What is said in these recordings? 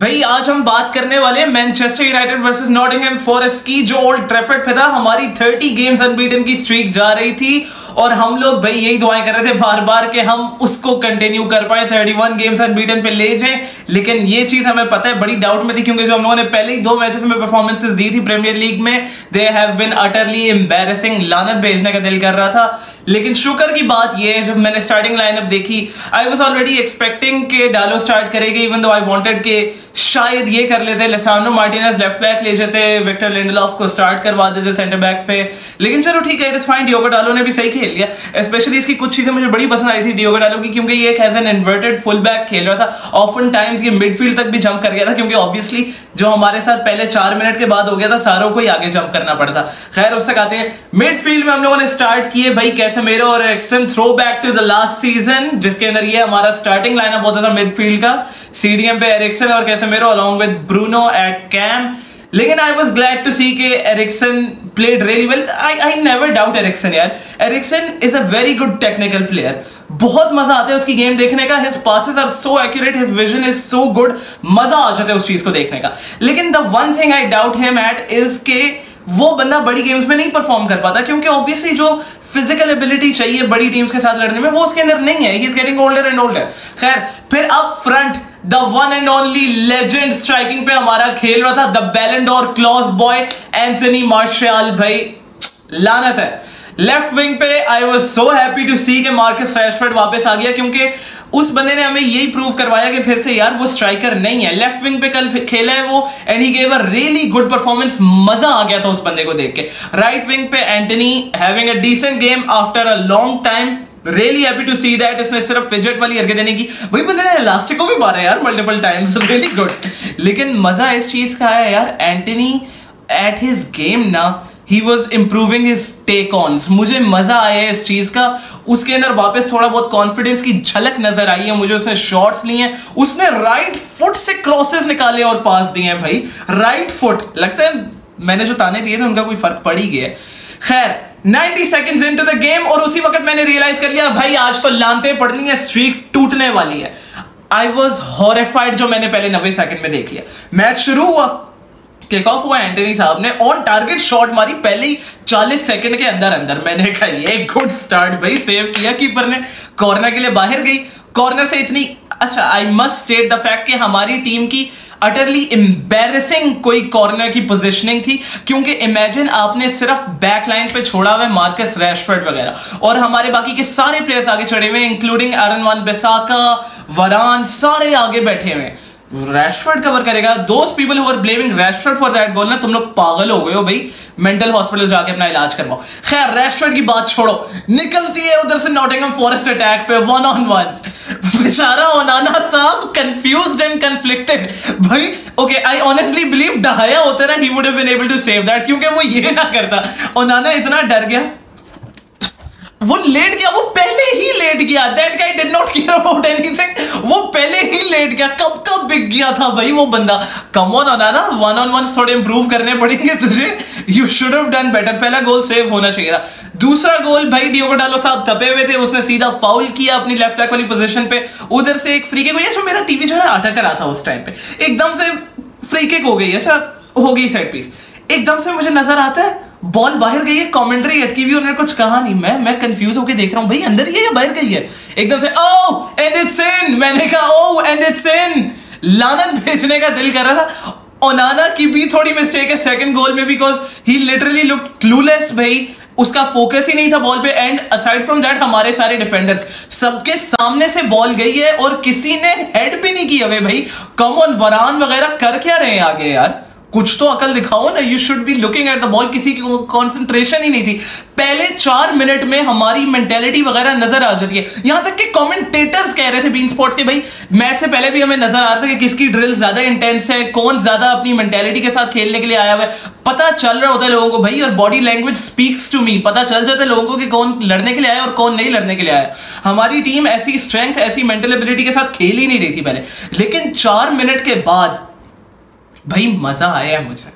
भाई आज हम बात करने वाले हैं Manchester United versus Nottingham forest की, जो ओल्ड ट्रैफर्ड पे था। हमारी 30 गेम्स अनबीटन की स्ट्रीक जा रही थी और हम लोग भाई यही दुआएं कर रहे थे बार बार कि हम उसको कंटिन्यू कर पाए, 31 गेम्स अनबीटन पे ले जाएं। लेकिन ये चीज हमें पता है बड़ी डाउट में थी, क्योंकि जो हम लोगों ने पहले ही 2 मैचेस में परफॉर्मेंसेस दी थी प्रीमियर लीग में, they have been utterly embarrassing. लानत भेजने का दिल कर रहा था। लेकिन शुक्र की बात यह है, जब मैंने स्टार्टिंग लाइनअप देखी, आई वाज ऑलरेडी एक्सपेक्टिंग कि डालो स्टार्ट करेगी, इवन दो आई वांटेड कि शायद ये कर लेते, लिसांड्रो मार्टिनेज लेफ्ट बैक ले जाते, विक्टर लिंडलॉफ को स्टार्ट करवा देते सेंटर बैक पे। लेकिन चलो ठीक है, इट इज फाइन। डियोगो डालो ने भी सही खेल लिया। स्पेशली इसकी कुछ चीजें मुझे बड़ी पसंद आई थी डियोगो डालो की, क्योंकि ये एक as an inverted full back खेल रहा था। ऑफन टाइम्स ये मिडफील्ड तक भी जंप कर गया था, क्योंकि ऑब्वियसली जो हमारे साथ पहले 4 मिनट के बाद हो गया था, सारों को ही आगे जंप करना पड़ता। खैर उस तक आते हैं। मिडफील्ड में हम लोगों ने स्टार्ट किए भाई कैसेमेरो और Eriksen, throw back to the last season, जिसके अंदर ये हमारा स्टार्टिंग लाइनअप होता था मिडफील्ड का। सीडीएम पे एरिक्सन और Casemiro along with Bruno at CAM. लेकिन I was glad to see के Eriksen played really well. I never doubt Eriksen यार। Eriksen is a very good technical player. बहुत मजा आता है उसकी गेम देखने का। His passes are so accurate, his vision is so good. मजा आ जाता है उस चीज को देखने का। लेकिन the one thing I doubt him at is के वो बंदा बड़ी गेम्स में नहीं परफॉर्म कर पाता, क्योंकि ऑब्वियसली जो फिजिकल एबिलिटी चाहिए बड़ी टीम्स के साथ लड़ने में, वो उसके अंदर नहीं है। He is getting older and older. खैर फिर up front the one and only legend striking पे हमारा खेल रहा था, the Ballon d'Or clause boy Anthony Martial. भाई लानत है। लेफ्ट विंग पे I was so happy to see के मार्कस रैशफोर्ड वापस आ गया, क्योंकि उस बंदे ने हमें यही प्रूव करवाया कि फिर से यार वो स्ट्राइकर नहीं है। लेफ्ट विंग पे कल खेला है वो and he gave a really good performance. मजा आ गया था उस बंदे को देख के। राइट विंग पे Antony having a decent game after a long time. Really happy to see that. इसने सिर्फ फिजेट वाली हरकत देने की, वही बंदे ने इलास्टिक को भी मारा यार मल्टीपल टाइम्स। Really good. लेकिन मजा इस चीज का है यार, एंटनी एट हिज गेम ना, he was improving his take-ons। मुझे मजा आया इस चीज का। उसके अंदर वापस थोड़ा बहुत कॉन्फिडेंस की झलक नजर आई है मुझे। उसने शॉट्स लिए हैं, उसने राइट फुट से क्रॉसेस निकाले और पास दिए हैं भाई। राइट फुट, लगता है मैंने जो ताने दिए थे उनका कोई फर्क पड़ ही गया। खैर 90 seconds into the game और उसी वक्त मैंने रियलाइज कर लिया भाई आज तो लानते पड़नी है, स्ट्रीक टूटने वाली है। आई वॉज हॉरिफाइड जो मैंने पहले 90 सेकंड में देख लिया। मैच शुरू हुआ, किक ऑफ हुआ, एंटनी साहब ने ऑन टारगेट शॉट मारी पहले ही 40 सेकंड के अंदर अंदर। मैंने कहा ये गुड स्टार्ट भाई, सेव किया कीपर ने। कॉर्नर के लिए बाहर गई, कॉर्नर से इतनी अच्छा। I must state the fact कि हमारी टीम की अटरली एम्बैरेसिंग कोई कॉर्नर की पोजीशनिंग थी, क्योंकि इमेजिन आपने सिर्फ बैक लाइन पे छोड़ा हुआ मार्कस रैशफोर्ड वगैरह और हमारे बाकी के सारे प्लेयर्स आगे चढ़े हुए, इंक्लूडिंग आरन वन बिसाका, वरान, सारे आगे बैठे हुए। रैशफोर्ड कवर करेगा। Those people who are blaming Rashford for that goal ना, तुम लोग पागल हो गए हो भाई। मेंटल हॉस्पिटल जाके अपना इलाज करवाओ। खैर रैशफोर्ड की बात छोड़ो, निकलती है उधर से नॉटिंघम फॉरेस्ट अटैक पे 1-on-1। बेचारा ओनाना साहब कंफ्यूज्ड एंड कन्फ्लिक्टेड भाई। Okay I honestly believe De Gea होता ना, he would have been able to save that, क्योंकि वो ये ना करता। ओनाना इतना डर गया, वो लेट गया, वो पहले ही लेट गया। That guy did not care about anything. वो पहले ही लेट गया, कब कब बिक गया था भाई वो बंदा। कम ऑन ओनाना, 1-on-1 थोड़े इंप्रूव करने पड़ेंगे तुझे। You should have done better. पहला गोल सेव होना चाहिए था। दूसरा गोल भाई डियोगो डालो साहब तपे हुए थे, उसने सीधा फाउल किया अपनी लेफ्ट बैक वाली पोजीशन पे। उधर से एक फ्री किक हुई। मेरा टीवी जो है अटक रहा था उस टाइम पे, एकदम से फ्री किक हो गई। अच्छा हो गई सेट पीस, एकदम से मुझे नजर आता है बॉल बाहर गई है, कमेंट्री अटकी हुई, उन्होंने कुछ कहा नहीं। मैं कंफ्यूज होकर देख रहा हूं भाई अंदर ही है या बाहर गई है। एकदम से ओह एंड इट्स इन। मैंने कहा ओह एंड इट्स इन। लानत भेजने का दिल कर रहा था। ओनाना की भी थोड़ी मिस्टेक है सेकंड गोल में, because he literally look clueless भाई। उसका फोकस ही नहीं था बॉल पे। एंड असाइड फ्रॉम दैट हमारे सारे डिफेंडर्स सबके सामने से बॉल गई है और किसी ने हेड भी नहीं किया भाई। कम ऑन, वरान वगैरह कर क्या रहे हैं आगे यार, कुछ तो अकल दिखाओ ना। You should be looking at the ball. किसी की कंसंट्रेशन ही नहीं थी। पहले 4 मिनट में हमारी मेंटेलिटी वगैरह नजर आ जाती है। यहां तक कि कमेंटेटर्स कह रहे थे बीन स्पोर्ट्स के, भाई मैच से पहले भी हमें नजर आ रहा था कि किसकी ड्रिल ज्यादा इंटेंस है, कौन ज्यादा अपनी मेंटेलिटी के साथ खेलने के लिए आया हुआ है। पता चल रहा होता है लोगों को भाई, और body language speaks to me. पता चल जाता है लोगों को कि कौन लड़ने के लिए आया और कौन नहीं लड़ने के लिए आया। हमारी टीम ऐसी स्ट्रेंथ, ऐसी मेंटल एबिलिटी के साथ खेल ही नहीं रही थी पहले। लेकिन 4 मिनट के बाद भाई मजा आया मुझे।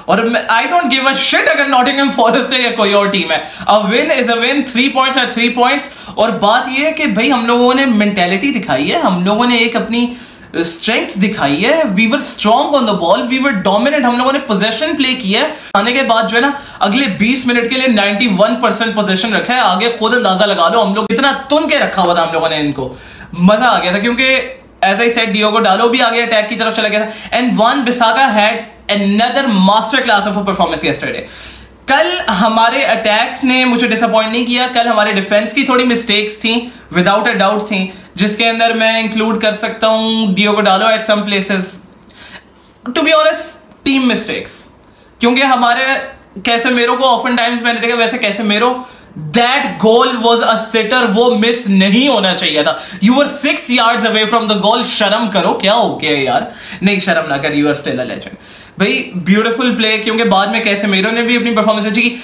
और I don't give a shit अगर नॉटिंघम फॉरेस्ट है या कोई और टीम है। A win is a win, 3 points are 3 points. और बात यह है कि भाई हम लोगों ने मेंटेलिटी दिखाई है, हम लोगों ने एक अपनी स्ट्रेंथ दिखाई है, we were strong on the ball, we were dominant, हम लोगों ने पोजेशन प्ले किया है। आने के बाद जो है ना अगले 20 मिनट के लिए 91% पोजेशन रखा है। आगे खुद अंदाजा लगा लो हम लोग इतना तुन के रखा हुआ था हम लोगों ने इनको, मजा आ गया था क्योंकि एज आई सेड डियोगो डालो भी आगे अटैक की तरफ चला गया था and one बिसाका had another master class of a performance yesterday. कल हमारे अटैक ने मुझे डिसअपॉइंट नहीं किया, कल हमारे डिफेंस की थोड़ी मिस्टेक्स थी, विदाउट अ डाउट थी, जिसके अंदर मैं इंक्लूड कर सकता हूं Diogo Dalot at some places, to be honest team mistakes, क्योंकि हमारे कैसेमेरो को ऑफन टाइम्स मैंने देखा, वैसे Casemiro that goal was a sitter, वो मिस नहीं होना चाहिए था। You were 6 yards away from the goal, शर्म करो, क्या हो गया यार, नहीं शर्म ना कर, you are still a legend भाई। ब्यूटीफुल प्ले, क्योंकि बाद में कैसेमेरो ने भी अपनी परफॉर्मेंस अच्छी की।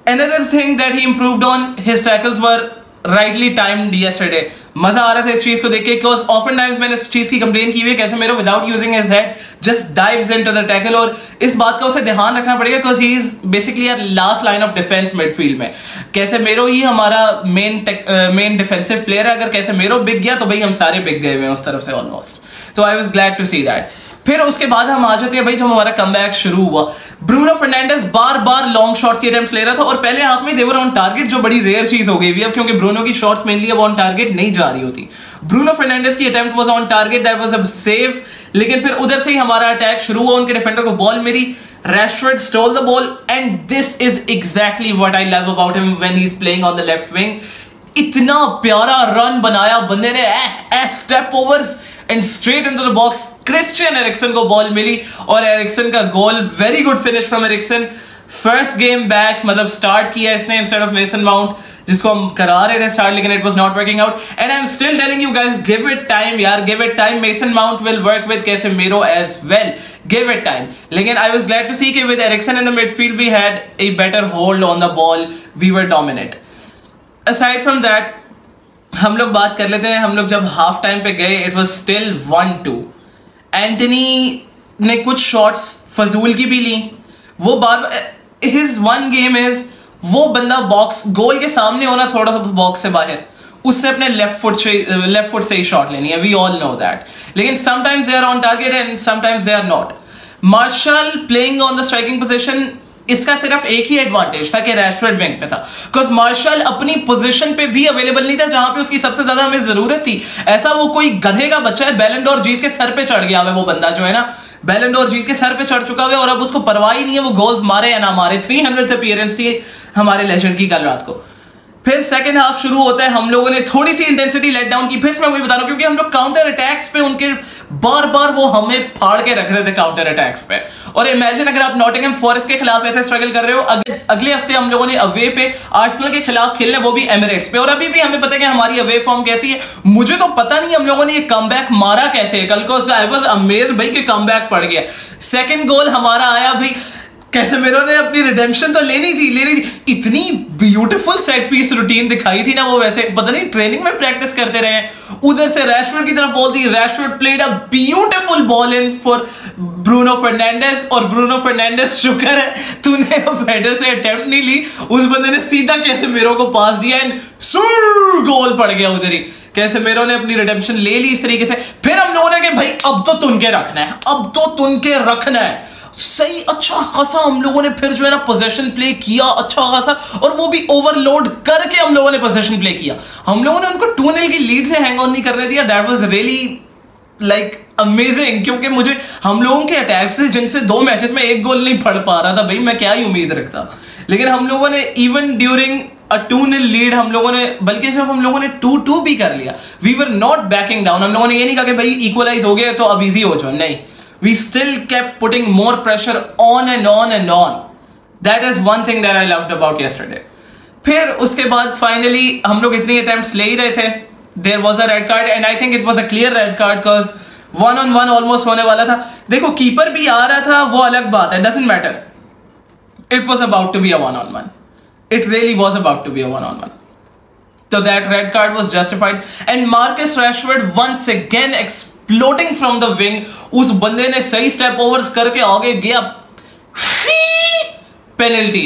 Another thing that he improved on, his tackles were rightly timed yesterday. मजा आ रहा था इस चीज को देख के, बिकॉज ऑफन टाइम्स मैंने इस चीज की कंप्लेन की हुई है, Casemiro without using his head just dives into the tackle, और इस बात का उसे ध्यान रखना पड़ेगा because he is basically our last line of defence midfield में। कैसे मेरो ही हमारा मेन डिफेंसिव प्लेयर है, अगर कैसे मेरो बिक गया तो भाई हम सारे बिक गए हुए उस तरफ से ऑलमोस्ट, तो I was glad to see that. फिर उसके बाद हम आ जाते हैं भाई जब हमारा कमबैक शुरू हुआ, ब्रूनो फर्नांडिस बार बार लॉन्ग शॉट्स के अटेम्प्ट्स ले रहा था और पहले हाफ में देवर ऑन टारगेट, जो बड़ी रेयर चीज हो गई है अब, क्योंकि ब्रूनो की शॉट्स मेनली अब ऑन टारगेट नहीं जा रही होती। ब्रूनो फर्नांडिस की attempt was on target, that was a save, लेकिन फिर उधर से ही हमारा अटैक शुरू हुआ, उनके डिफेंडर को बॉल मिली, Rashford stole the ball and this is exactly what I love about him when he is playing on the left wing. इतना प्यारा रन बनाया बंदे ने, step overs and straight into the box, Christian Eriksen को ball मिली और Eriksen का goal, very good finish from Eriksen. First game back, मतलब स्टार्ट किया इसने इंस्टेड ऑफ मेसन माउंट, जिसको हम करा रहे थे स्टार्ट लेकिन it was not working out, and I am still telling you guys, give it time यार, give it time, Mason Mount will work with Casemiro as well, give it time. लेकिन I was glad to see कि with Eriksen in the midfield we had a better hold on the ball, we were dominate. Aside from that हम लोग बात कर लेते हैं, हम लोग जब हाफ टाइम पे गए इट वाज स्टिल 1-2। एंटनी ने कुछ शॉट्स फजूल की भी ली, वो बार हिज वन गेम इज, वो बंदा बॉक्स गोल के सामने होना, थोड़ा सा बॉक्स से बाहर, उसने अपने लेफ्ट फुट से ही शॉट लेनी है, वी ऑल नो दैट, लेकिन sometimes they are on target and sometimes they are not. Martial playing on the striking position, इसका सिर्फ एक ही एडवांटेज था कि रैशफोर्ड विंग पे था, बिकॉज मार्शल अपनी पोजीशन पे भी अवेलेबल नहीं था जहां पे उसकी सबसे ज्यादा हमें जरूरत थी। ऐसा वो कोई गधे का बच्चा है, बैलन डोर जीत के सर पे चढ़ गया है वो बंदा, जो है ना बैलन डोर जीत के सर पे चढ़ चुका है और अब उसको परवाह ही नहीं है वो गोल्स मारे या ना मारे। 300th अपीयरेंस थी हमारे लेजेंड की कल रात को। फिर सेकंड हाफ शुरू होता है, हम लोगों ने थोड़ी सी इंटेंसिटी लेट डाउन की, फिर से मैं वही बता रहा हूं क्योंकि हम लोग काउंटर अटैक्स पे उनके बार बार वो हमें फाड़ के रख रहे थे काउंटर अटैक्स पे। और इमेजिन अगर आप नॉटिंघम फॉरेस्ट के खिलाफ ऐसे स्ट्रगल कर रहे हो, अगले हफ्ते हम लोगों ने अवे पे आर्सेनल के खिलाफ खेलने, वो भी एमिरेट्स पे, और अभी भी हमें पता है कि हमारी अवे फॉर्म कैसी है। मुझे तो पता नहीं हम लोगों ने ये कमबैक मारा कैसे है कल को, आई वाज अमेज्ड भाई कि कमबैक पड़ गया। सेकंड गोल हमारा आया भाई, कैसेमीरो ने अपनी रिडेम्पशन तो लेनी थी, इतनी ब्यूटीफुल सेट पीस रूटीन दिखाई थी ना वो, वैसे पता नहीं ट्रेनिंग में प्रैक्टिस करते रहे। उधर से रैशफोर्ड की तरफ बॉल थी, Rashford played a beautiful ball in for Bruno Fernandes, और ब्रूनो फर्नांडिस शुक्र है तूने हेडर से अटेम्प्ट नहीं ली, उस बंदे ने सीधा कैसेमीरो को पास दिया एंड गोल पड़ गया उधर ही। कैसेमीरो ने अपनी रिडेम्पशन ले ली इस तरीके से। फिर हम लोगों ने कि भाई अब तो तुन के रखना है, अब तो तुन के रखना है, सही अच्छा खासा हम लोगों ने फिर जो है ना पोजीशन प्ले किया अच्छा खासा, और वो भी ओवरलोड करके हम लोगों ने पोजीशन प्ले किया। हम लोगों ने उनको 2-0 की लीड से हैंग ऑन नहीं करने दिया, that was really like amazing, क्योंकि मुझे हम लोगों के अटैक से जिनसे 2 मैचेस में 1 गोल नहीं पड़ पा रहा था भाई, मैं क्या ही उम्मीद रखता। लेकिन हम लोगों ने इवन ड्यूरिंग अ 2-0 लीड हम लोगों ने, बल्कि जब हम लोगों ने 2-2 भी कर लिया, we were not backing down. हम लोगों ने ये नहीं कहा कि भाई इक्वलाइज हो गया तो अब इजी हो जाओ, नहीं, we still kept putting more pressure on and on and on. That is one thing that I loved about yesterday. फिर उसके बाद finally हम लोग इतनी attempts ले ही रहे थे, there was a red card and I think it was a clear red card because 1-on-1 almost होने वाला था। देखो कीपर भी आ रहा था, वो अलग बात है, doesn't matter. It was about to be a 1-on-1. It really was about to be a 1-on-1. So that red card was justified and Marcus Rashford once again exploding from the wing, उस बंदे ने सही step overs करके आगे गया, penalty,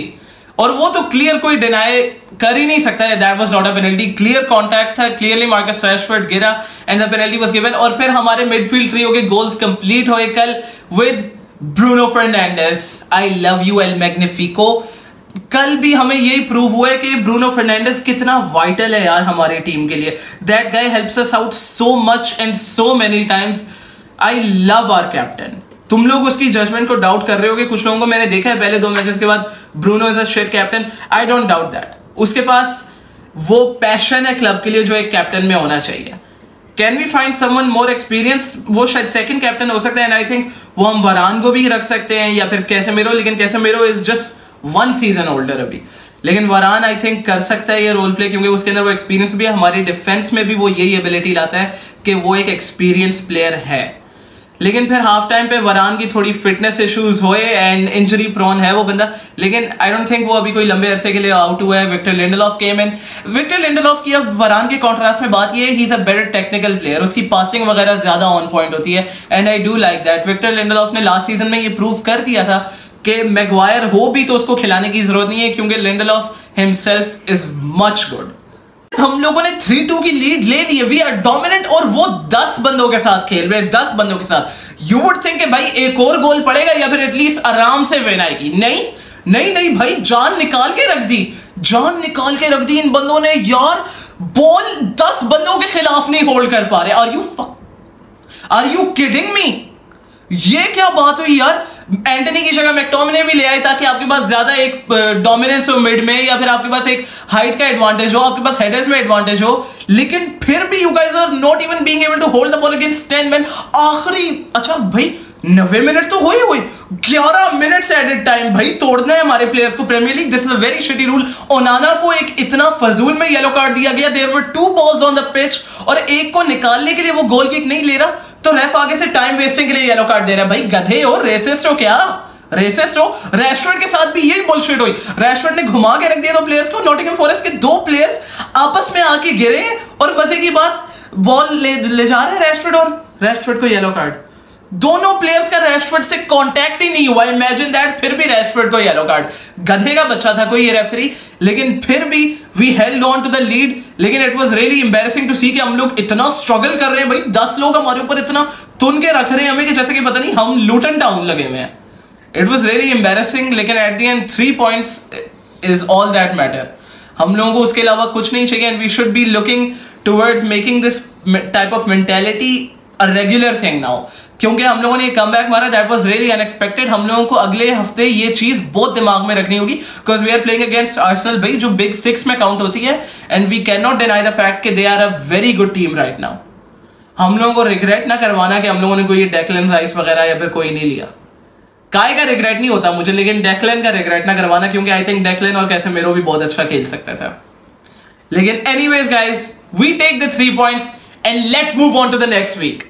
और वो तो क्लियर कोई डिनाई कर ही नहीं सकता है, that was not a penalty, clear contact था, क्लियरली मार्कस रैशफोर्ड गिरा and the penalty was given. और फिर हमारे मिडफील्ड ट्रियो के गोल्स कंप्लीट हुए कल with Bruno Fernandes, I love you El Magnifico. कल भी हमें यही प्रूव हुआ है कि ब्रूनो फर्नांडिस कितना वाइटल है यार हमारी टीम के लिए। That guy helps us out so much and so many times. I love our captain. तुम लोग उसकी जजमेंट को डाउट कर रहे होगे, कुछ लोगों को मैंने देखा है पहले 2 मैचेस के बाद, Bruno is a shit captain. I don't doubt that. उसके पास वो पैशन है क्लब के लिए जो एक कैप्टन में होना चाहिए। Can we find someone more experience? वो शायद सेकंड कैप्टन हो सकता है एंड आई थिंक वो हम वरान को भी रख सकते हैं या फिर कैसेमिरो, लेकिन Casemiro is just 1 season older अभी। लेकिन वरान आई थिंक कर सकता है ये रोल प्ले, क्योंकि उसके अंदर वो एक्सपीरियंस भी है। हमारी डिफेंस में भी वो यही एबिलिटी लाता है कि वो एक एक्सपीरियंस प्लेयर है। लेकिन फिर हाफ टाइम पे वरान की थोड़ी फिटनेस इश्यूज हुए एंड इंजरी प्रोन है वो बंदा, लेकिन आई डोंट थिंक वो अभी कोई लंबे अरसे के लिए आउट हुआ है। Victor Lindelof came in. Victor Lindelof की अब वरान के कॉन्ट्रास्ट में बात ये है, he is a better technical player, उसकी पासिंग वगैरह ज्यादा ऑन पॉइंट होती है and I do like that. Victor Lindelof ने लास्ट सीजन में ये प्रूव कर दिया था कि मैगवायर हो भी तो उसको खिलाने की जरूरत नहीं है, क्योंकि Lindelof himself is much good. हम लोगों ने 3-2 की लीड ले ली है, वी आर डोमिनेंट, और वो 10 बंदों के साथ खेल रहे हैं, 10 बंदों के साथ। यू वुड थिंक भाई एक और गोल पड़ेगा या फिर एटलीस्ट आराम से विन आएगी। नहीं नहीं नहीं भाई, जान निकाल के रख दी, जान निकाल के रख दी इन बंदों ने यार। बॉल 10 बंदों के खिलाफ नहीं होल्ड कर पा रहे। Are you kidding me? ये क्या बात हुई यार? एंटनी की जगह मैकटोमिने भी ले आए ताकि आपके पास ज्यादा एक डोमिनेंस हो मिड में, या फिर आपके पास एक हाइट का एडवांटेज हो, आपके पास हेडर्स में एडवांटेज हो। लेकिन फिर भी you guys are not even being able to hold the ball against 10 man. आखिरी अच्छा भाई 90 मिनट तो हुए 11 मिनट्स एडेड टाइम भाई तोड़ना है हमारे प्लेयर्स को premier league. This is a very shitty rule. Onana को एक इतना फजूल में येलो कार्ड दिया गया। There were 2 balls on the pitch और एक को निकालने के लिए वो गोल किक नहीं ले रहा, तो रेफ आगे से टाइम वेस्टिंग के लिए येलो कार्ड दे रहा है। भाई गधे हो, रेसिस्ट हो क्या? रेसिस्ट हो? रैशफोर्ड के साथ भी यही बुलशिट हुई। रैशफोर्ड ने घुमा के रख दिया 2 प्लेयर्स को। नॉटिंघम फॉरेस्ट के 2 प्लेयर्स आपस में आके गिरे और मजे की बात बॉल ले जा रहे हैं रैशफोर्ड, और रैशफोर्ड को येलो कार्ड। दोनों प्लेयर्स का रैशफोर्ड से कांटेक्ट ही नहीं हुआ, इमेजिन दैट, फिर भी रैशफोर्ड को येलो कार्ड। गधे का बच्चा था कोई ये रेफरी, लेकिन फिर भी we held on to the lead. लेकिन it was really embarrassing to see कि हम लोग इतना स्ट्रगल कर रहे हैं भाई, 10 लोग हमारे ऊपर इतना तुन के रख रहे हैं हमें कि जैसे कि पता नहीं हम लूटन डाउन लगे हुए हैं। इट वाज रियली एम्बैरेसिंग, लेकिन at the end 3 points is all that matter. हम लोगों को उसके अलावा कुछ नहीं चाहिए and we should be looking towards making this type of mentality a regular thing now, क्योंकि हम लोगों ने कमबैक मारा। That was really unexpected. हम लोगों को अगले हफ्ते ये चीज बहुत दिमाग में रखनी होगी, because we are playing against Arsenal भाई, जो बिग 6 में काउंट होती है, and we can not deny the fact कि they are a very good team right now. हम लोगों को रिग्रेट ना करवाना कि हम लोगों ने कोई डेक्लन राइस वगैरह या फिर कोई नहीं लिया। काय का रिग्रेट नहीं होता मुझे, लेकिन डेक्लन का रिग्रेट ना करवाना, क्योंकि आई थिंक डेक्लन और कैसेमिरो भी बहुत अच्छा खेल सकता था। लेकिन anyways guys, we take the 3 points and let's move on to the next week.